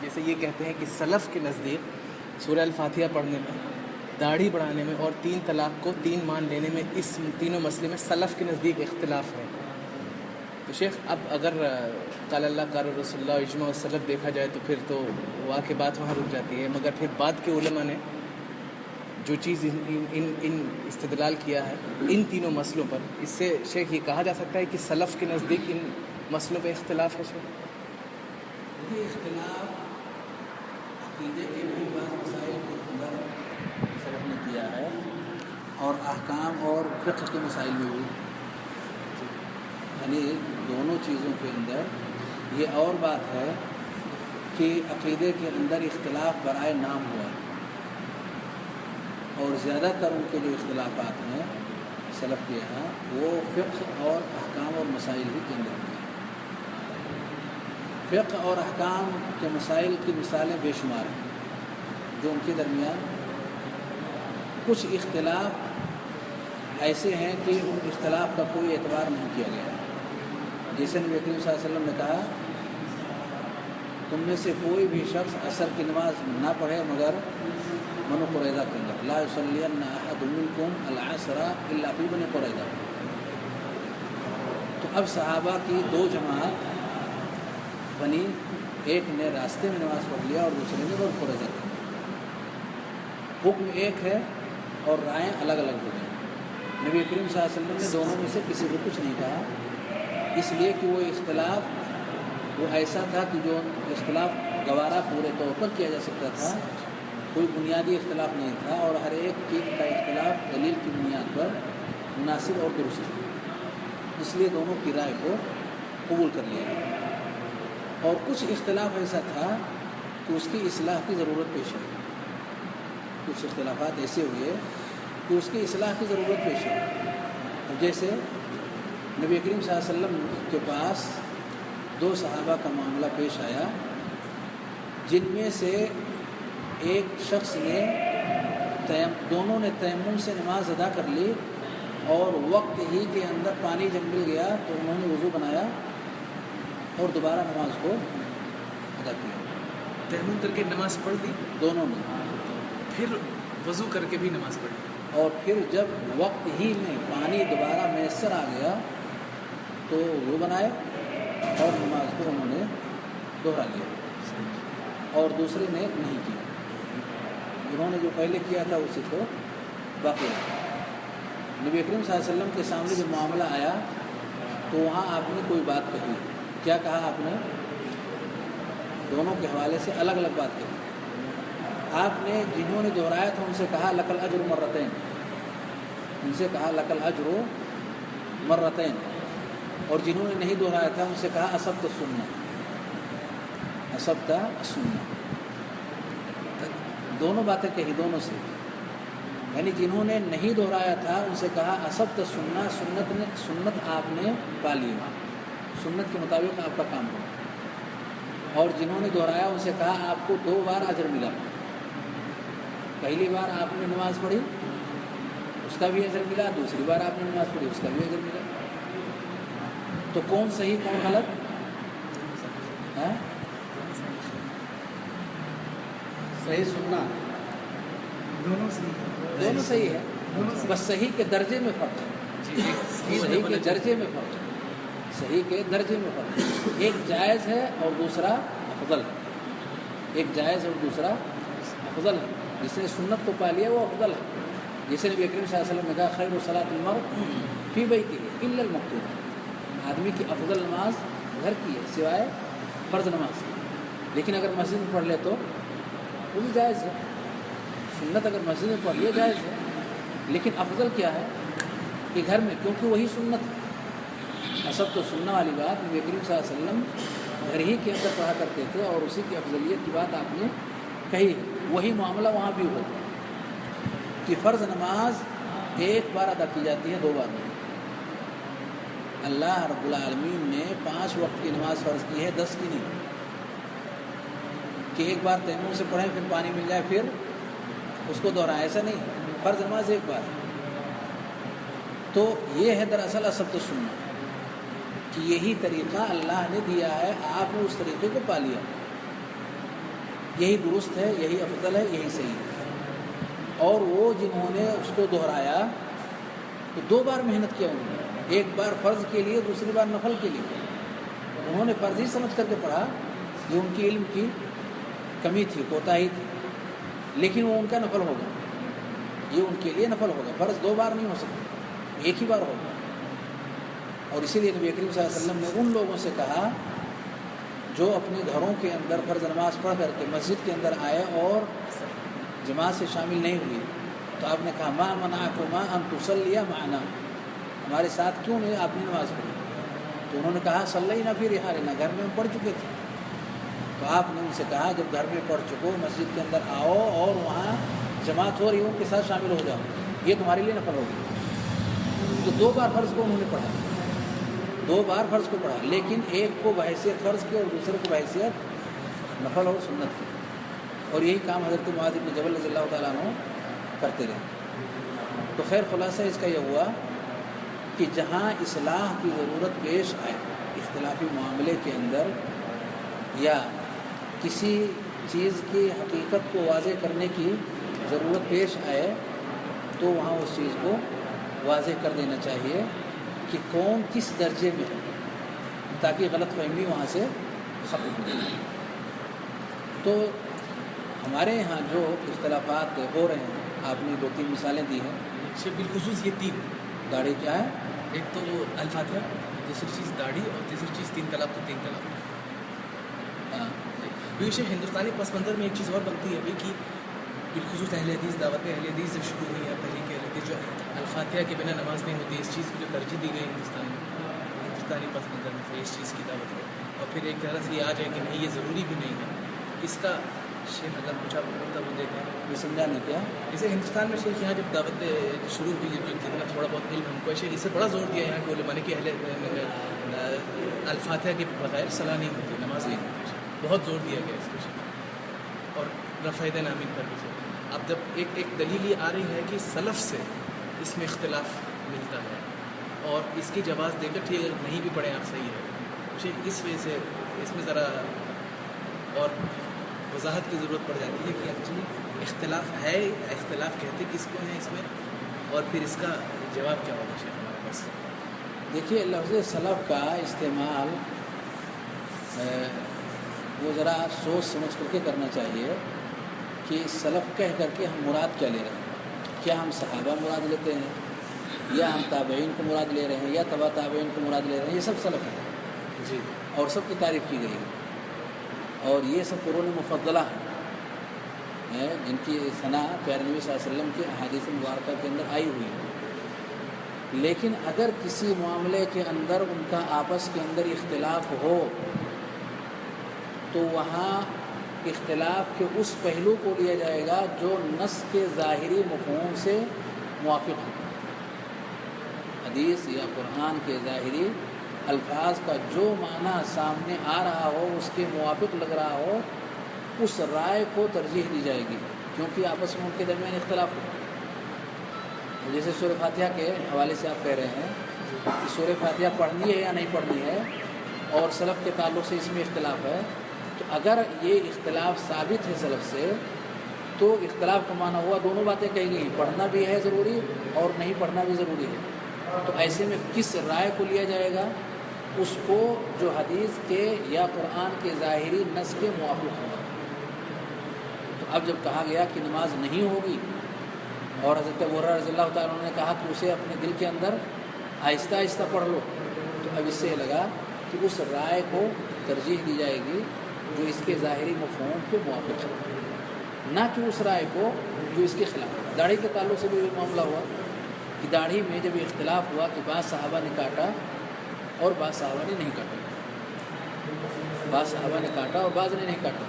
جیسے یہ کہتے ہیں کہ سلف کے نزدیک سورہ الفاتحہ پڑھنے میں، داڑھی بڑھانے میں اور 3 طلاق کو 3 مان لینے میں، اس تینوں مسئلے میں سلف کے نزدیک اختلاف ہے. تو شیخ اب اگر قال اللہ قال رسول اللہ اجماع السلف دیکھا جائے تو پھر تو واقع بات وہاں رک جاتی ہے، مگر پھر بعد کے علماء نے جو چیز ان استدلال کیا ہے ان تینوں مسئلوں پر، اس سے شیخ یہ کہا جا سکتا ہے کہ سلف کے نزدیک ان مسئلوں پہ اختلاف ہے. شیخ یہ اختلاف عقیدے کے بھی بعض مسائل کے اندر سلف نے کیا ہے، اور احکام اور فقہ کے مسائل میں بھی، یعنی دونوں چیزوں کے اندر. یہ اور بات ہے کہ عقیدے کے اندر اختلاف برائے نام ہوا ہے، اور زیادہ تر ان کے جو اختلافات ہیں سلف کے یہاں وہ فقہ اور احکام اور مسائل ہی کے اندر ہیں. فقہ اور احکام کے مسائل کی مثالیں بے شمار ہیں جو ان کے درمیان کچھ اختلاف ایسے ہیں کہ ان اختلاف کا کوئی اعتبار نہیں کیا گیا. جیسے نبی کریم صلی اللہ علیہ وسلم نے کہا تم میں سے کوئی بھی شخص عصر کی نماز نہ پڑھے مگر بنو قریظہ کے اندر، لا یصلین احد منکم العصر الا فی بنی قریظہ. تو اب صحابہ کی 2 جماعت بنی، ایک نے راستے میں نماز پڑھ لیا اور دوسرے نے بنو قریظہ کے اندر. حکم ایک ہے اور رائیں الگ الگ ہو گئیں. نبی کریم صلی اللہ علیہ وسلم نے دونوں میں سے کسی کو کچھ نہیں کہا، اس لیے کہ وہ اختلاف وہ ایسا تھا کہ جو اختلاف گوارا پورے طور پر کیا جا سکتا تھا، کوئی بنیادی اختلاف نہیں تھا، اور ہر ایک چیز کا اختلاف دلیل کی بنیاد پر مناسب اور درست تھا. اس لیے دونوں کی رائے کو قبول کر لیا گیا. اور کچھ اختلاف ایسا تھا کہ اس کی اصلاح کی ضرورت پیش آئی. کچھ اختلافات ایسے ہوئے کہ اس کی اصلاح کی ضرورت پیش آئی. جیسے نبی کریم صلی اللہ علیہ وسلم کے پاس 2 صحابہ کا معاملہ پیش آیا، جن میں سے ایک شخص نے دونوں نے تیمم سے نماز ادا کر لی، اور وقت ہی کے اندر پانی جب مل گیا تو انہوں نے وضو بنایا اور دوبارہ نماز کو ادا کیا. تیمم کر کے نماز پڑھ دی دونوں نے، پھر وضو کر کے بھی نماز پڑھ لی، اور پھر جب وقت ہی میں پانی دوبارہ میسر آ گیا تو وضو بنائے اور نماز کو انہوں نے دوہرا لیا، اور دوسرے نے نہیں کیا. انہوں نے جو پہلے کیا تھا اسی کو باقی رکھا. نبی اکرم صلی اللہ علیہ وسلم کے سامنے جب معاملہ آیا تو وہاں آپ نے کوئی بات کہی. کیا کہا آپ نے؟ دونوں کے حوالے سے الگ الگ بات کہی. آپ نے جنہوں نے دہرایا تھا ان سے کہا لک الاجر مرتین، ان سے کہا لک الاجر مرتین، اور جنہوں نے نہیں دہرایا تھا ان سے کہا اصبت السنہ، اصبت السنہ. دونوں باتیں کہی دونوں سے، یعنی جنہوں نے نہیں دہرایا تھا ان سے کہا اصبت السنہ، سنت آپ نے پا لی، سنت کے مطابق آپ کا کام ہو. اور جنہوں نے دہرایا ان سے کہا آپ کو 2 بار اجر ملا. پہلی بار آپ نے نماز پڑھی اس کا بھی اجر ملا، دوسری بار آپ نے نماز پڑھی اس کا بھی اجر ملا. تو کون صحیح کون غلط؟ صحیح سننا دونوں صحیح دونوں صحیح ہے، بس صحیح کے درجے میں فرق ہے. صحیح کے درجے میں فرق ہے، صحیح کے درجے میں فرق ہے. ایک جائز ہے اور دوسرا افضل ہے. ایک جائز اور دوسرا افضل ہے. جس نے سنت کو پا لیا وہ افضل ہے. جیسے نبی اکرم صلی اللہ علیہ وسلم نے کہا خیر صلاۃ المرء فی بیتہ الا المکتوبہ، آدمی کی افضل نماز گھر کی ہے سوائے فرض نماز کی. لیکن اگر مسجد میں پڑھ لے تو وہ بھی جائز ہے. سنت اگر مسجد میں پڑھ لیا جائز ہے، لیکن افضل کیا ہے کہ گھر میں، کیونکہ وہی سنت ہے. اصب تو سننا والی بات نبی کریم صلی اللہ علیہ وسلم گھر ہی کے اندر پڑھا کرتے تھے، اور اسی کی افضلیت کی بات آپ نے کہی ہے. وہی معاملہ وہاں بھی ہو کہ فرض نماز ایک بار ادا کی جاتی ہے، 2 بار نہیں. اللہ رب العالمین نے 5 وقت کی نماز فرض کی ہے، 10 کی نہیں. کہ ایک بار تیمم سے پڑھیں پھر پانی مل جائے پھر اس کو دوہرائیں، ایسا نہیں. فرض نماز ایک بار. تو یہ ہے دراصل اصل تو سننا کہ یہی طریقہ اللہ نے دیا ہے، آپ نے اس طریقے کو پا لیا. یہی درست ہے، یہی افضل ہے، یہی صحیح ہے۔ اور وہ جنہوں نے اس کو دہرایا تو 2 بار محنت کیا انہوں نے، ایک بار فرض کے لیے، دوسری بار نفل کے لیے۔ انہوں نے فرض ہی سمجھ کر کے پڑھا، یہ ان کی علم کی کمی تھی، کوتاہی تھی، لیکن وہ ان کا نفل ہوگا، یہ ان کے لیے نفل ہوگا۔ فرض 2 بار نہیں ہو سکتا، ایک ہی بار ہوگا۔ اور اسی لیے نبی کریم صلی اللہ علیہ وسلم نے ان لوگوں سے کہا جو اپنے گھروں کے اندر فرض نماز پڑھ کر کے مسجد کے اندر آئے اور جماعت سے شامل نہیں ہوئے، تو آپ نے کہا ما منعکما ان تصلی معنا، ہمارے ساتھ کیوں نہیں آپ نے نماز پڑھی؟ تو انہوں نے کہا صلینا فی رحالنا، گھر میں ہم پڑھ چکے تھے۔ تو آپ نے ان سے کہا جب گھر میں پڑھ چکو، مسجد کے اندر آؤ اور وہاں جماعت ہو رہی ہو ان کے ساتھ شامل ہو جاؤ، یہ تمہارے لیے نفل ہوگی۔ تو 2 بار فرض کو انہوں نے پڑھا، 2 بار فرض کو پڑھا، لیکن ایک کو بحیثیت فرض کے اور دوسرے کو بحیثیت نفل اور سنت کی۔ اور یہی کام حضرت معاذ بن جبل رضی اللہ تعالیٰ عنہ کرتے رہے۔ تو خیر خلاصہ اس کا یہ ہوا کہ جہاں اصلاح کی ضرورت پیش آئے اختلافی معاملے کے اندر، یا کسی چیز کی حقیقت کو واضح کرنے کی ضرورت پیش آئے، تو وہاں اس چیز کو واضح کر دینا چاہیے کہ کون کس درجے میں ہے، تاکہ غلط فہمی وہاں سے ختم ہو جائے۔ تو ہمارے یہاں جو اختلافات ہو رہے ہیں، آپ نے 2-3 مثالیں دی ہیں۔ بالخصوص یہ 3 داڑھی کیا ہے؟ ایک تو وہ الفاتحہ، دوسری چیز داڑھی، اور تیسری چیز 3 طلاق تو 3 طلاق۔ یہ ہندوستانی پس منظر میں ایک چیز اور بنتی ہے کہ بالخصوص اہل حدیث، دعوت اہل حدیث جب شروع ہوئی ہے، تحریک اہل حدیث، جو الفاتحہ کے بنا نماز نہیں ہوتی، اس چیز کو جو ترجیح دی گئی ہندوستانی پس منظر میں سے اس چیز کی دعوت ہے، اور پھر ایک طرح سے یہ آ جائے کہ نہیں یہ ضروری بھی نہیں ہے۔ اس کا شیخ اگر کچھ آپ کو وہ دیتے ہیں، یہ سمجھانے کیا؟ جیسے ہندوستان میں شیخ یہاں جب دعوت شروع ہوئی ہے، جتنا تھوڑا بہت علم ہم کو، شیخ اس سے بڑا زور دیا یہاں کے علماء نے کہ الفاتحہ کے بغیر صلاح نہیں ہوتی، نماز نہیں ہوتی، بہت زور دیا گیا اس پہ، اور رفع یدین آمین پر بھی۔ اب جب ایک دلیل یہ آ رہی ہے کہ سلف سے اس میں اختلاف ملتا ہے، اور اس کی جواز دے کر ٹھیک اگر نہیں بھی پڑھیں آپ صحیح ہے، شیخ اس وجہ سے اس میں ذرا اور وضاحت کی ضرورت پڑ جاتی ہے کہ ایکچولی اختلاف ہے، اختلاف کہتے کس کو ہیں اس میں، اور پھر اس کا جواب کیا ہوگا شیخ ہمارے پاس؟ دیکھیے، لفظ سلف کا استعمال وہ ذرا سوچ سمجھ کر کے کرنا چاہیے کہ سلف کہہ کر کے ہم مراد کیا لے رہے ہیں۔ کیا ہم صحابہ مراد لیتے ہیں، یا ہم تابعین کو مراد لے رہے ہیں، یا تبع تابعین کو مراد لے رہے ہیں؟ یہ سب سلف ہے جی، اور سب کی تعریف کی گئی ہے، اور یہ سب قرون مفضلہ ہیں جن کی ثنا پیارے نبی صلی اللہ علیہ وسلم کی احادیث مبارکہ کے اندر آئی ہوئی ہے۔ لیکن اگر کسی معاملے کے اندر ان کا آپس کے اندر اختلاف ہو تو وہاں اختلاف کے اس پہلو کو لیا جائے گا جو نص کے ظاہری مفہوم سے موافق ہو۔ حدیث یا قرآن کے ظاہری الفاظ کا جو معنی سامنے آ رہا ہو، اس کے موافق لگ رہا ہو، اس رائے کو ترجیح دی جائے گی، کیونکہ آپس میں ان کے درمیان اختلاف ہو۔ جیسے سورہ فاتحہ کے حوالے سے آپ کہہ رہے ہیں کہ سورہ فاتحہ پڑھنی ہے یا نہیں پڑھنی ہے، اور سلف کے تعلق سے اس میں اختلاف ہے، تو اگر یہ اختلاف ثابت ہے سلف سے، تو اختلاف کا معنی ہوا دونوں باتیں کہی گئی، پڑھنا بھی ہے ضروری اور نہیں پڑھنا بھی ضروری ہے۔ تو ایسے میں کس رائے کو لیا جائے گا؟ اس کو جو حدیث کے یا قرآن کے ظاہری نص کے موافق ہوگا۔ تو اب جب کہا گیا کہ نماز نہیں ہوگی، اور حضرت ابو ہریرہ رضی اللہ تعالیٰ عنہ نے کہا کہ اسے اپنے دل کے اندر آہستہ آہستہ پڑھ لو، تو اب اس سے لگا کہ اس رائے کو ترجیح دی جائے گی جو اس کے ظاہری مفہوم کے موافق ہے، نہ کہ اس رائے کو جو اس کے خلاف ہے۔ داڑھی کے تعلق سے بھی معاملہ ہوا کہ داڑھی میں جب اختلاف ہوا کہ بعض صحابہ نے کاٹا اور بعض صحابہ نے نہیں کاٹا، بعض صحابہ نے کاٹا اور بعض نے نہیں کاٹا،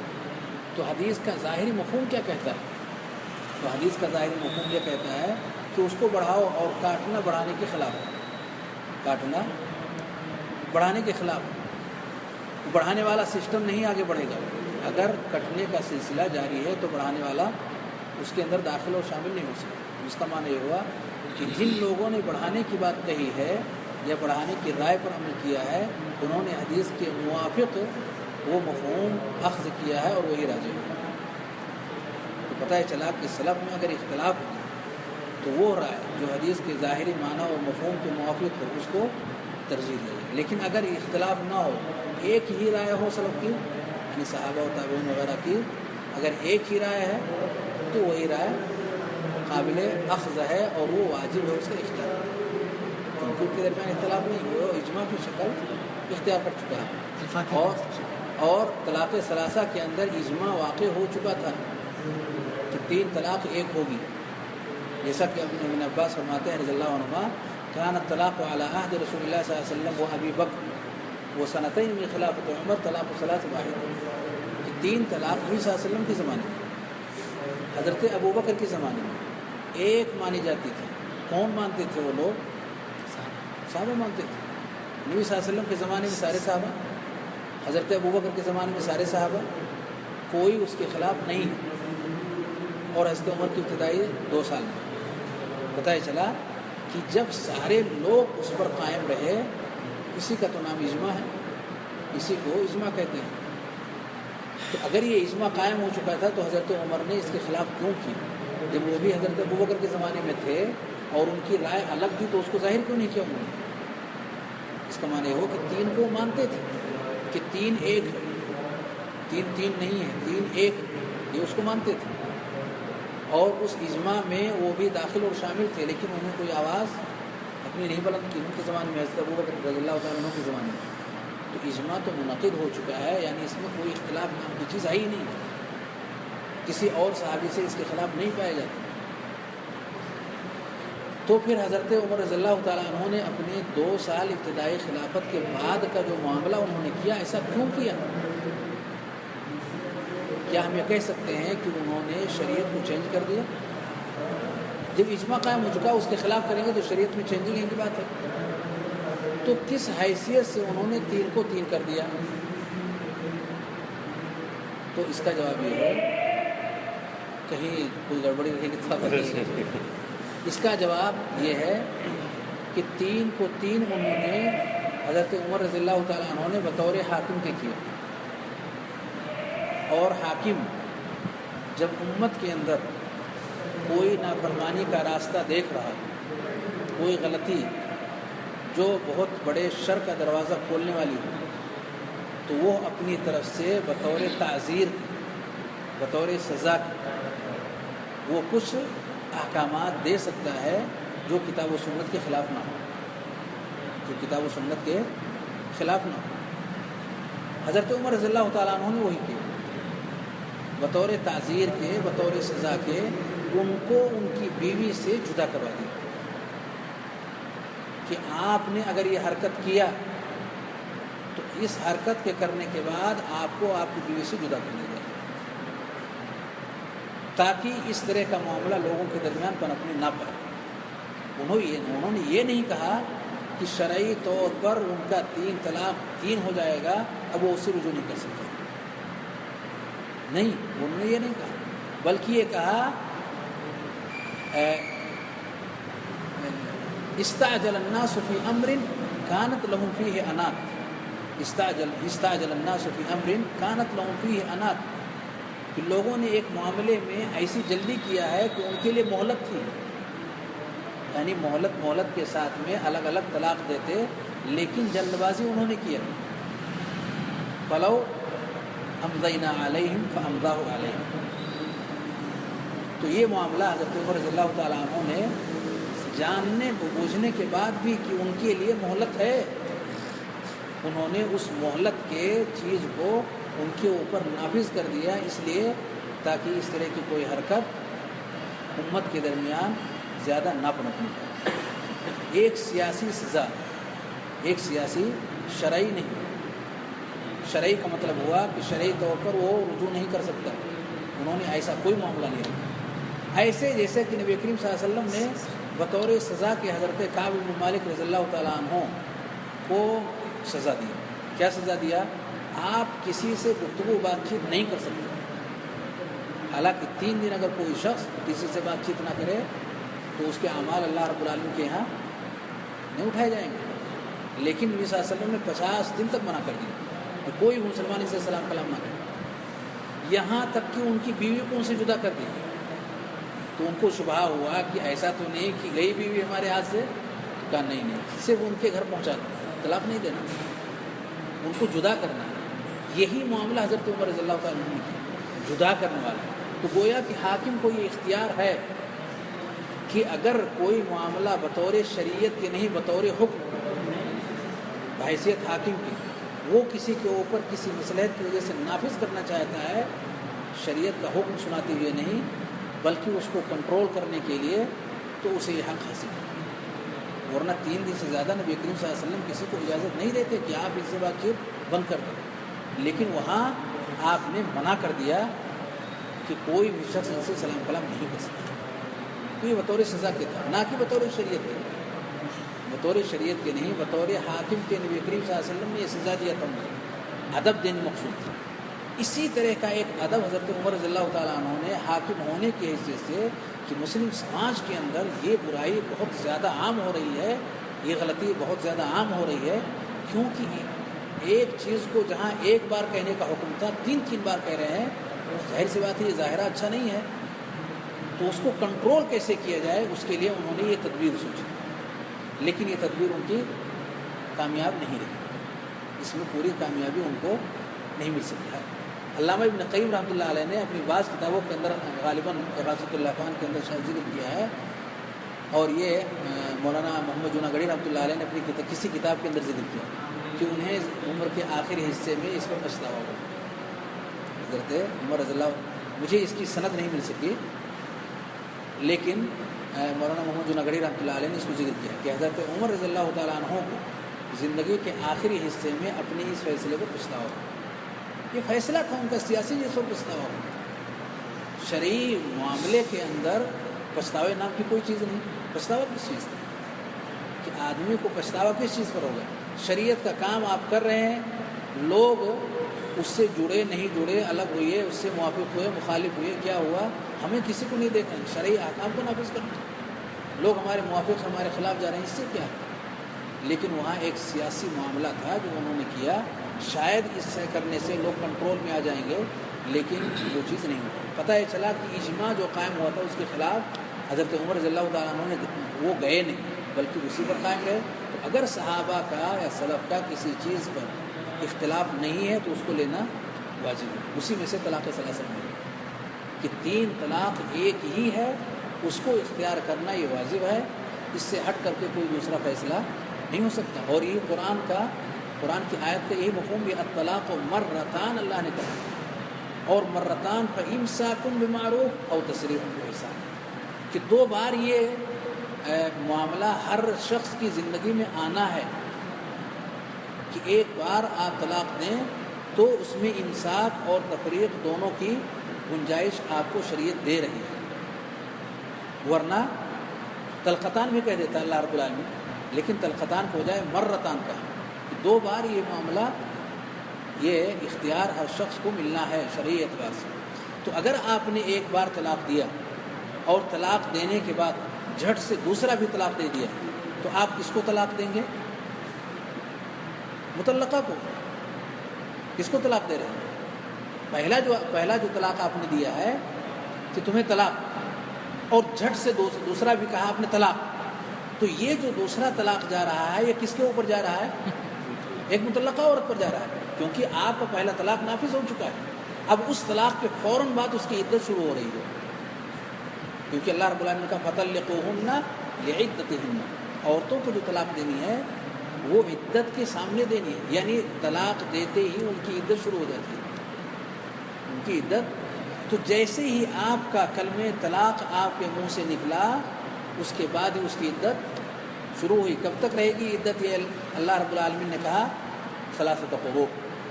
تو حدیث کا ظاہری مفہوم کیا کہتا ہے؟ تو حدیث کا ظاہری مفہوم یہ کہتا ہے کہ اس کو بڑھاؤ، اور کاٹنا بڑھانے کے خلاف ہے، کاٹنا بڑھانے کے خلاف ہے۔ بڑھانے والا سسٹم نہیں آگے بڑھے گا۔ اگر کٹنے کا سلسلہ جاری ہے تو بڑھانے والا اس کے اندر داخل اور شامل نہیں ہو سکتا۔ اس کا معنی یہ ہوا کہ جن لوگوں نے بڑھانے کی بات کہی ہے یا بڑھانے کی رائے پر عمل کیا ہے، انہوں نے حدیث کے موافق وہ مفہوم اخذ کیا ہے اور وہی راجح ہے۔ پتہ چلا کہ سلف میں اگر اختلاف ہو تو وہ رائے جو حدیث کے ظاہری معنی اور مفہوم کے موافق ہو اس کو ترجیح دے جائے. لیکن اگر اختلاف نہ ہو، ایک ہی رائے ہو سلف کی، یعنی صحابہ و تابعین وغیرہ کی اگر ایک ہی رائے ہے تو وہی رائے قابل اخذ ہے اور وہ واجب ہے اس کا اختیار. ان کے درمیان اختلاف نہیں ہوا، اجماع کی شکل اختیار کر چکا ہے. اور طلاق ثلاثہ کے اندر اجماع واقع ہو چکا تھا کہ 3 طلاق ایک ہوگی، جیسا کہ ابن عباس فرماتے ہیں رضی اللہ عنہما کان الطلاق علی عہد رسول اللہ صلی اللہ علیہ وسلم و ابی بکر و سنتین من خلافت عمر طلاق ثلاث واحد، کہ 3 طلاق نبی صلی اللہ علیہ وسلم کے زمانے میں، حضرت ابو بکر کے زمانے میں ایک مانی جاتی تھی. کون مانتے تھے وہ لوگ؟ صحابہ مانتے تھے. نبی صلی اللہ علیہ وسلم کے زمانے میں سارے صحابہ، حضرت ابو بکر کے زمانے میں سارے صحابہ، کوئی اس کے خلاف نہیں. اور حضرت عمر کی ابتدائی 2 سال میں پتہ چلا کہ جب سارے لوگ اس پر قائم رہے، اسی کا تو نام اجماع ہے، اسی کو اجماع کہتے ہیں. تو اگر یہ اجماع قائم ہو چکا تھا تو حضرت عمر نے اس کے خلاف کیوں کی؟ جب وہ بھی حضرت ابو بکر کے زمانے میں تھے اور ان کی رائے الگ تھی تو اس کو ظاہر کیوں نہیں کیا انہوں نے؟ اس کا معنی ہو کہ 3 کو مانتے تھے کہ 3 ایک ہے، 3 نہیں ہے، 3 ایک، یہ اس کو مانتے تھے. اور اس اجماع میں وہ بھی داخل اور شامل تھے، لیکن انہیں کوئی آواز اپنی نہیں بلند کی. ان کے زمانے میں حضرت ابو بکر رضی اللہ تعالیٰ عنہ کے زمانے میں تو اجماع تو منعقد ہو چکا ہے، یعنی اس میں کوئی اختلاف نام کی چیز آئی نہیں. کسی اور صحابی سے اس کے خلاف نہیں پایا جاتا. تو پھر حضرت عمر رضی اللہ تعالیٰ عنہ نے اپنے 2 سال ابتدائی خلافت کے بعد کا جو معاملہ انہوں نے کیا، ایسا کیوں کیا؟ کیا ہم یہ کہہ سکتے ہیں کہ انہوں نے شریعت کو چینج کر دیا؟ جب اجماع قائم ہو چکا اس کے خلاف کریں گے تو شریعت میں چینجنگ کی بات ہے. تو کس حیثیت سے انہوں نے 3 کو 3 کر دیا؟ تو اس کا جواب یہ ہے، کہیں کوئی گڑبڑی رہے گی تو اس کا جواب یہ ہے کہ 3 کو 3 انہوں نے حضرت عمر رضی اللہ تعالیٰ عنہ نے بطور حاکم کے کیا. اور حاکم جب امت کے اندر کوئی نافرمانی کا راستہ دیکھ رہا، کوئی غلطی جو بہت بڑے شر کا دروازہ کھولنے والی ہو، تو وہ اپنی طرف سے بطور تعزیر، بطور سزا وہ کچھ احکامات دے سکتا ہے جو کتاب و سنت کے خلاف نہ ہو، جو کتاب و سنت کے خلاف نہ ہو. حضرت عمر رضی اللہ تعالیٰ عنہ نے وہی کیا، بطور تعزیر کے، بطور سزا کے ان کو ان کی بیوی سے جدا کروا دیا کہ آپ نے اگر یہ حرکت کیا تو اس حرکت کے کرنے کے بعد آپ کو آپ کی بیوی سے جدا کر دیا جائے، تاکہ اس طرح کا معاملہ لوگوں کے درمیان پنپنے نہ پائے. انہوں نے یہ نہیں کہا کہ شرعی طور پر ان کا 3 طلاق 3 ہو جائے گا، اب وہ اس سے رجوع نہیں کر سکتے. نہیں، انہوں نے یہ نہیں کہا، بلکہ یہ کہا استعجل الناس فی امر کانت لهم فیہ انات، استعجل الناس فی امر کانت لهم فیہ انات، کہ لوگوں نے ایک معاملے میں ایسی جلدی کیا ہے کہ ان کے لیے مہلت تھی، یعنی مہلت کے ساتھ میں الگ الگ طلاق دیتے، لیکن جلد بازی انہوں نے کیا. فلو امضینا علیہم فامضاہ علیہم. تو یہ معاملہ حضرت عمر رضی اللہ تعالیٰ عنہ نے جاننے بوجھنے کے بعد بھی کہ ان کے لیے مہلت ہے، انہوں نے اس مہلت کے چیز کو ان کے اوپر نافذ کر دیا، اس لیے تاکہ اس طرح کی کوئی حرکت امت کے درمیان زیادہ نہ پنپنے پائے. ایک سیاسی سزا، ایک سیاسی شرعی نہیں. شرعی کا مطلب ہوا کہ شرعی طور پر وہ رجوع نہیں کر سکتا. انہوں نے ایسا کوئی معاملہ نہیں رکھا. ایسے جیسے کہ نبی کریم صلی اللہ علیہ وسلم نے بطور سزا کے حضرت کعب بن مالک رضی اللہ تعالیٰ عنہ کو سزا دی. کیا سزا دیا؟ آپ کسی سے گفتگو بات چیت نہیں کر سکتے. حالانکہ 3 دن اگر کوئی شخص کسی سے بات چیت نہ کرے تو اس کے اعمال اللہ رب العالمین کے یہاں نہیں اٹھائے جائیں گے. لیکن نبی صلی اللہ علیہ وسلم نے 50 دن تک منع کر دیا کہ کوئی مسلمان سے سلام کلام نہ کرے. یہاں تک کہ ان کی بیوی کو ان سے جدا کر دیا. تو ان کو شبہ ہوا کہ ایسا تو نہیں کہ گئی بیوی ہمارے ہاتھ سے. کہا نہیں صرف ان کے گھر پہنچا دیا, طلاق نہیں دینا, ان کو جدا کرنا. یہی معاملہ حضرت عمر رضی اللہ تعالیٰ عنہ نے کیا, جدا کرنے والا. تو گویا کہ حاکم کو یہ اختیار ہے کہ اگر کوئی معاملہ بطور شریعت کے نہیں بطور حکم بحیثیت حاکم کی وہ کسی کے اوپر کسی مصلحت کی وجہ سے نافذ کرنا چاہتا ہے, شریعت کا حکم سناتے ہوئے نہیں بلکہ اس کو کنٹرول کرنے کے لیے, تو اسے یہ حق حاصل ہے. ورنہ 3 دن سے زیادہ نبی کریم صلی اللہ علیہ وسلم کسی کو اجازت نہیں دیتے کہ آپ اس سے بات چیت بند کر دیں, لیکن وہاں آپ نے منع کر دیا کہ کوئی بھی شخص ان سے سلام کلام نہیں کر سکتا. تو یہ بطور سزا کے تھا, نہ کہ بطور شریعت کے. بطور شریعت کے نہیں, بطور حاکم کے نبی کریم صلی اللہ علیہ وسلم نے یہ سزا دیا تھا. ادب دینے مقصود تھا. اسی طرح کا ایک ادب حضرت عمر رضی اللہ تعالیٰ عنہ نے حاکم ہونے کی حیثیت سے کہ مسلم سماج کے اندر یہ برائی بہت زیادہ عام ہو رہی ہے, یہ غلطی بہت زیادہ عام ہو رہی ہے, کیونکہ ایک چیز کو جہاں ایک بار کہنے کا حکم تھا 3 بار کہہ رہے ہیں. ظاہر سی بات ہے یہ ظاہرہ اچھا نہیں ہے. تو اس کو کنٹرول کیسے کیا جائے اس کے لیے انہوں نے یہ تدبیر سوچی, لیکن یہ تدبیر ان کی کامیاب نہیں رہی. اس میں پوری کامیابی ان کو نہیں مل سکی ہے. علامہ ابن قیم رحمۃ اللہ علیہ نے اپنی بعض کتابوں کے اندر غالباً اغاثۃ اللحفان کے اندر شاید ذکر کیا ہے, اور یہ مولانا محمد جوناگڑھی رحمۃ اللہ علیہ نے اپنی کسی کتاب کے اندر ذکر کیا کہ انہیں عمر کے آخری حصے میں اس پر پچھتاوا ہوا. حضرت عمر رضی اللہ, مجھے اس کی سند نہیں مل سکی, لیکن مولانا محمد جوناگڑھی رحمۃ اللہ علیہ نے اس کو ذکر کیا کہ حضرت عمر رضی اللہ تعالیٰ عنہ کو زندگی کے آخری حصے میں اپنے اس فیصلے کو پچھتاوا ہوا. یہ فیصلہ تھا ان کا سیاسی, جس کو پچھتاوا ہوا. شرعی معاملے کے اندر پچھتاوے نام کی کوئی چیز نہیں. پچھتاوا کس چیز کا, کہ آدمی کو پچھتاوا کس چیز پر ہوگا. شریعت کا کام آپ کر رہے ہیں, لوگ اس سے جڑے نہیں جڑے, الگ ہوئے, اس سے موافق ہوئے, مخالف ہوئے, کیا ہوا, ہمیں کسی کو نہیں دیکھنا, شرعی احکام کو نافذ کرنا. لوگ ہمارے موافق ہمارے خلاف جا رہے ہیں, اس سے کیا. لیکن وہاں ایک سیاسی معاملہ تھا جو انہوں نے کیا. شاید اس سے کرنے سے لوگ کنٹرول میں آ جائیں گے, لیکن وہ چیز نہیں ہوئی. پتہ ہے چلا کہ اجماع جو قائم ہوا تھا اس کے خلاف حضرت عمر رضی اللہ تعالیٰ عنہ نے وہ گئے نہیں, بلکہ اسی پر قائم رہے. تو اگر صحابہ کا یا سلف کا کسی چیز پر اختلاف نہیں ہے تو اس کو لینا واجب ہے. اسی میں سے طلاق ثلاثہ ہے کہ 3 طلاق ایک ہی ہے, اس کو اختیار کرنا یہ واجب ہے. اس سے ہٹ کر کے کوئی دوسرا فیصلہ نہیں ہو سکتا. اور یہ قرآن کی آیت کا یہی مفہوم بھی, الطلاق مرتان, اللہ نے کہا, اور مرتان فامساک بمعروف او تسریح باحسان, کہ 2 بار یہ معاملہ ہر شخص کی زندگی میں آنا ہے کہ ایک بار آپ طلاق دیں تو اس میں امساک اور تفریق دونوں کی گنجائش آپ کو شریعت دے رہی ہے. ورنہ طلقتان بھی کہہ دیتا اللہ رب العالمین, لیکن طلقتان کو جائے مرتان کا, 2 بار یہ معاملہ, یہ اختیار ہر شخص کو ملنا ہے شرعی اعتبار سے. تو اگر آپ نے ایک بار طلاق دیا اور طلاق دینے کے بعد جھٹ سے دوسرا بھی طلاق دے دیا, تو آپ کس کو طلاق دیں گے؟ مطلقہ کو. کس کو طلاق دے رہے ہیں؟ پہلا جو طلاق آپ نے دیا ہے کہ تمہیں طلاق, اور جھٹ سے دوسرا بھی کہا آپ نے طلاق, تو یہ جو دوسرا طلاق جا رہا ہے یہ کس کے اوپر جا رہا ہے؟ ایک مطلقہ عورت پر جا رہا ہے, کیونکہ آپ کا پہلا طلاق نافذ ہو چکا ہے. اب اس طلاق کے فوراً بعد اس کی عدت شروع ہو رہی ہے, کیونکہ اللہ رب العالمین کا فَطَلِّقُوهُنَّ لِعِدَّتِهِنَّ, عورتوں کو جو طلاق دینی ہے وہ عدت کے سامنے دینی ہے, یعنی طلاق دیتے ہی ان کی عدت شروع ہو جاتی ہے. ان کی عدت, تو جیسے ہی آپ کا کلمہ طلاق آپ کے منہ سے نکلا اس کے بعد ہی اس کی عدت شروع ہوئی. کب تک رہے گی عدت؟ یہ اللہ رب العالمین نے کہا ثلاثۃ قروء,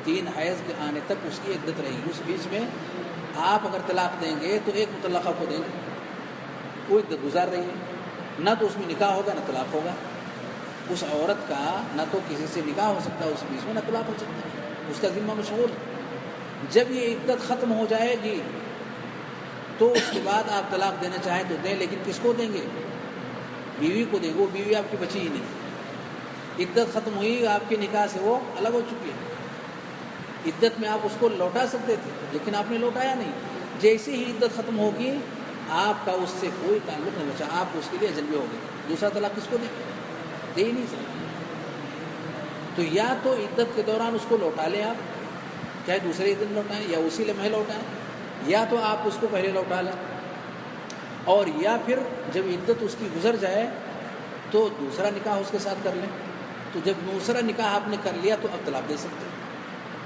3 حیض کے آنے تک اس کی عدت رہے گی. اس بیچ میں آپ اگر طلاق دیں گے تو ایک مطلقہ کو دیں گے, وہ عدت گزار رہی ہے, نہ تو اس میں نکاح ہوگا نہ طلاق ہوگا. اس عورت کا نہ تو کسی سے نکاح ہو سکتا ہے اس بیچ میں, نہ طلاق ہو سکتا ہے, اس کا ذمہ مشغول. جب یہ عدت ختم ہو جائے گی تو اس کے بعد آپ طلاق دینا چاہیں تو دیں, لیکن کس کو دیں گے؟ بیوی کو دیں گے. وہ بیوی آپ کی بچی ہی نہیں, عدت ختم ہوئی, آپ کے نکاح سے وہ الگ ہو چکی ہے. عدت میں آپ اس کو لوٹا سکتے تھے لیکن آپ نے لوٹایا نہیں. جیسے ہی عدت ختم ہوگی آپ کا اس سے کوئی تعلق نہیں بچا, آپ اس کے لیے اجنبی ہو گئے. دوسرا طلاق کس کو دیں؟ دے ہی نہیں سکتے. تو یا تو عدت کے دوران اس کو لوٹا لیں آپ, چاہے دوسرے دن لوٹائیں یا اسی لمحے لوٹائیں, یا تو آپ اس کو پہلے لوٹا لیں, اور یا پھر جب عدت اس کی گزر جائے تو دوسرا نکاح اس کے ساتھ کر لیں. تو جب دوسرا نکاح آپ نے کر لیا تو اب طلاق دے سکتے ہیں.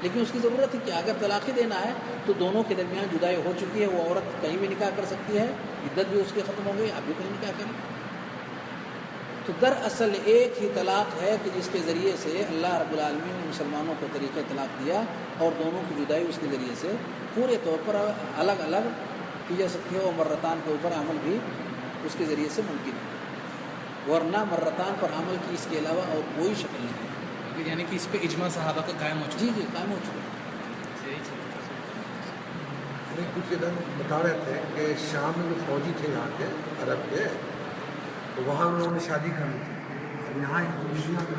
لیکن اس کی ضرورت ہے کہ اگر طلاق ہی دینا ہے تو دونوں کے درمیان جدائی ہو چکی ہے, وہ عورت کہیں بھی نکاح کر سکتی ہے, عدت بھی اس کی ختم ہو گئی, آپ بھی کہیں نکاح کر لیں. تو دراصل ایک ہی طلاق ہے کہ جس کے ذریعے سے اللہ رب العالمین نے مسلمانوں کو طریقہ طلاق دیا, اور دونوں کی جدائی اس کے ذریعے سے پورے طور پر الگ الگ کی جا سکتی ہے, اور مرتان کے اوپر عمل بھی اس کے ذریعے سے ممکن ہے. ورنہ مرتان پر عمل کی اس کے علاوہ اور کوئی شکل نہیں ہے. یعنی کہ اس پہ اجماع صحابہ کا قائم ہو چکا. جی قائم ہو چکا ہے. کچھ ادھر بتا رہے تھے کہ شام میں جو فوجی تھے یہاں کے عرب کے, تو وہاں انہوں نے شادی کرنی تھی. اب یہاں ایک شادی